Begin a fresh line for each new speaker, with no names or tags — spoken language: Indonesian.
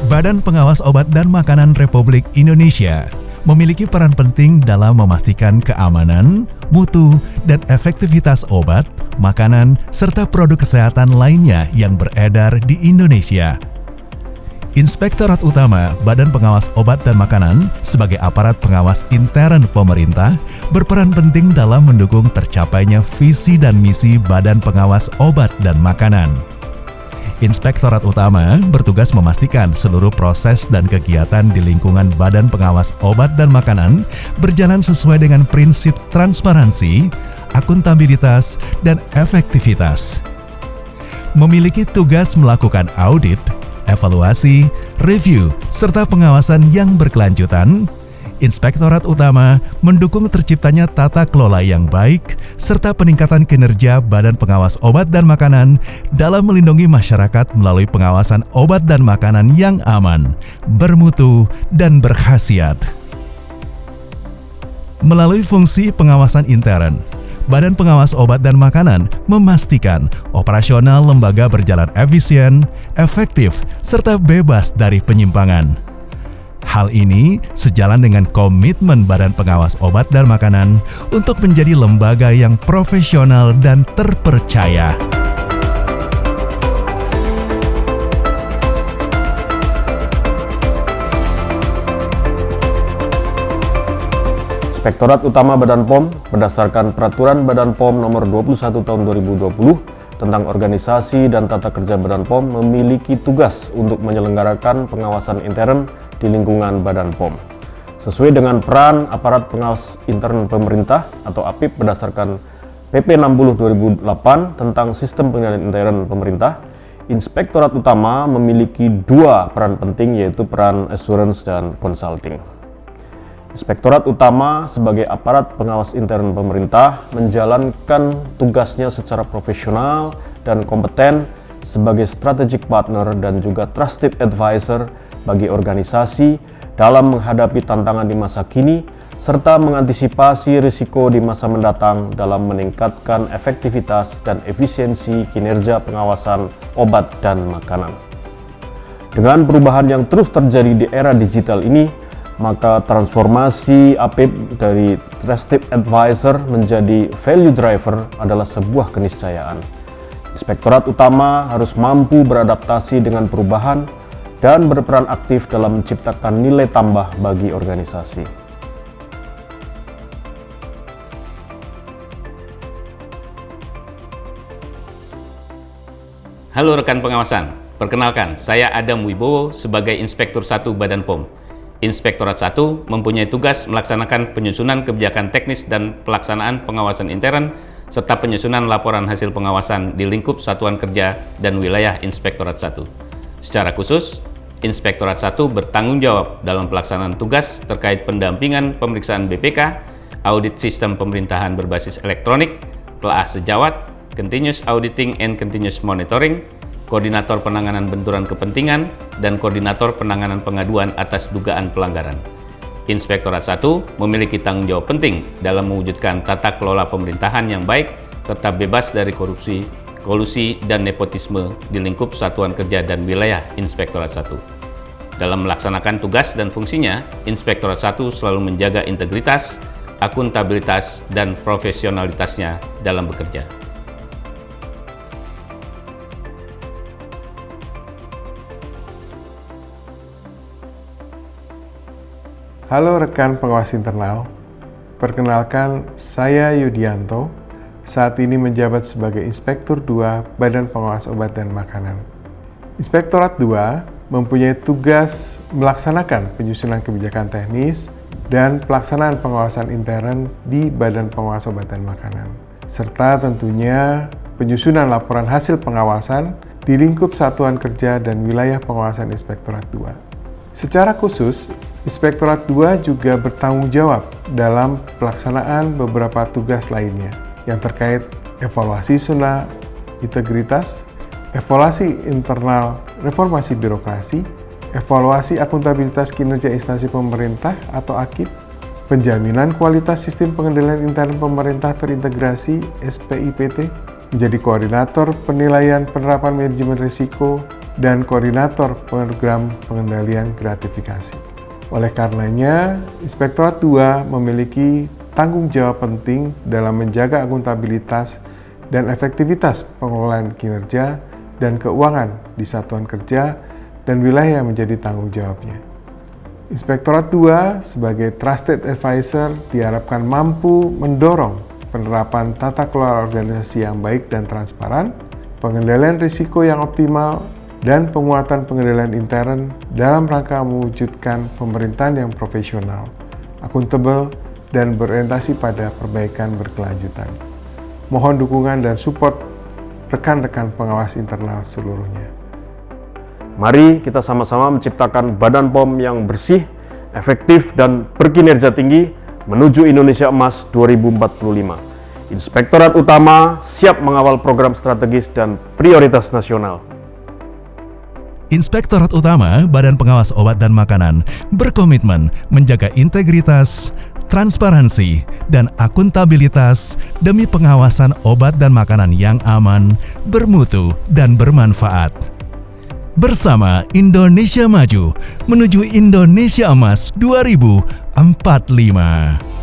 Badan Pengawas Obat dan Makanan Republik Indonesia memiliki peran penting dalam memastikan keamanan, mutu, dan efektivitas obat, makanan, serta produk kesehatan lainnya yang beredar di Indonesia. Inspektorat Utama Badan Pengawas Obat dan Makanan sebagai aparat pengawas intern pemerintah berperan penting dalam mendukung tercapainya visi dan misi Badan Pengawas Obat dan Makanan. Inspektorat Utama bertugas memastikan seluruh proses dan kegiatan di lingkungan Badan Pengawas Obat dan Makanan berjalan sesuai dengan prinsip transparansi, akuntabilitas, dan efektivitas. Memiliki tugas melakukan audit, evaluasi, review, serta pengawasan yang berkelanjutan, Inspektorat Utama mendukung terciptanya tata kelola yang baik serta peningkatan kinerja Badan Pengawas Obat dan Makanan dalam melindungi masyarakat melalui pengawasan obat dan makanan yang aman, bermutu, dan berkhasiat. Melalui fungsi pengawasan intern, Badan Pengawas Obat dan Makanan memastikan operasional lembaga berjalan efisien, efektif, serta bebas dari penyimpangan. Hal ini sejalan dengan komitmen Badan Pengawas Obat dan Makanan untuk menjadi lembaga yang profesional dan terpercaya.
Inspektorat Utama Badan POM berdasarkan Peraturan Badan POM Nomor 21 Tahun 2020 tentang organisasi dan tata kerja Badan POM memiliki tugas untuk menyelenggarakan pengawasan intern di lingkungan Badan POM. Sesuai dengan peran Aparat Pengawas Intern Pemerintah atau APIP berdasarkan PP 60/2008 tentang Sistem Pengendalian Intern Pemerintah, Inspektorat Utama memiliki dua peran penting, yaitu peran assurance dan consulting. Inspektorat Utama sebagai aparat pengawas intern pemerintah menjalankan tugasnya secara profesional dan kompeten sebagai strategic partner dan juga trusted advisor bagi organisasi dalam menghadapi tantangan di masa kini serta mengantisipasi risiko di masa mendatang dalam meningkatkan efektivitas dan efisiensi kinerja pengawasan obat dan makanan. Dengan perubahan yang terus terjadi di era digital ini, maka transformasi APIP dari Trusted Advisor menjadi Value Driver adalah sebuah keniscayaan. Inspektorat Utama harus mampu beradaptasi dengan perubahan dan berperan aktif dalam menciptakan nilai tambah bagi organisasi.
Halo rekan pengawasan, perkenalkan saya Adam Wibowo sebagai Inspektur 1 Badan POM. Inspektorat 1 mempunyai tugas melaksanakan penyusunan kebijakan teknis dan pelaksanaan pengawasan intern serta penyusunan laporan hasil pengawasan di lingkup satuan kerja dan wilayah Inspektorat 1. Secara khusus, Inspektorat 1 bertanggung jawab dalam pelaksanaan tugas terkait pendampingan pemeriksaan BPK, audit sistem pemerintahan berbasis elektronik, telah sejawat, continuous auditing and continuous monitoring, koordinator penanganan benturan kepentingan, dan koordinator penanganan pengaduan atas dugaan pelanggaran. Inspektorat 1 memiliki tanggung jawab penting dalam mewujudkan tata kelola pemerintahan yang baik serta bebas dari korupsi, kolusi, dan nepotisme di lingkup satuan kerja dan wilayah Inspektorat 1. Dalam melaksanakan tugas dan fungsinya, Inspektorat 1 selalu menjaga integritas, akuntabilitas, dan profesionalitasnya dalam bekerja.
Halo rekan pengawas internal, perkenalkan saya Yudianto, saat ini menjabat sebagai Inspektur 2 Badan Pengawas Obat dan Makanan. Inspektorat 2 mempunyai tugas melaksanakan penyusunan kebijakan teknis dan pelaksanaan pengawasan intern di Badan Pengawas Obat dan Makanan, serta tentunya penyusunan laporan hasil pengawasan di lingkup satuan kerja dan wilayah pengawasan Inspektorat 2. Secara khusus, Inspektorat 2 juga bertanggung jawab dalam pelaksanaan beberapa tugas lainnya yang terkait evaluasi zona integritas, evaluasi internal reformasi birokrasi, evaluasi akuntabilitas kinerja instansi pemerintah atau AKIP, penjaminan kualitas sistem pengendalian intern pemerintah terintegrasi SPIPT, menjadi koordinator penilaian penerapan manajemen risiko, dan koordinator program pengendalian gratifikasi. Oleh karenanya, Inspektorat 2 memiliki tanggung jawab penting dalam menjaga akuntabilitas dan efektivitas pengelolaan kinerja dan keuangan di satuan kerja dan wilayah yang menjadi tanggung jawabnya. Inspektorat 2 sebagai Trusted Advisor diharapkan mampu mendorong penerapan tata kelola organisasi yang baik dan transparan, pengendalian risiko yang optimal, dan penguatan pengendalian intern dalam rangka mewujudkan pemerintahan yang profesional, akuntabel, dan berorientasi pada perbaikan berkelanjutan. Mohon dukungan dan support rekan-rekan pengawas internal seluruhnya.
Mari kita sama-sama menciptakan Badan POM yang bersih, efektif, dan berkinerja tinggi menuju Indonesia Emas 2045. Inspektorat Utama siap mengawal program strategis dan prioritas nasional.
Inspektorat Utama Badan Pengawas Obat dan Makanan berkomitmen menjaga integritas, transparansi, dan akuntabilitas demi pengawasan obat dan makanan yang aman, bermutu, dan bermanfaat. Bersama Indonesia Maju menuju Indonesia Emas 2045.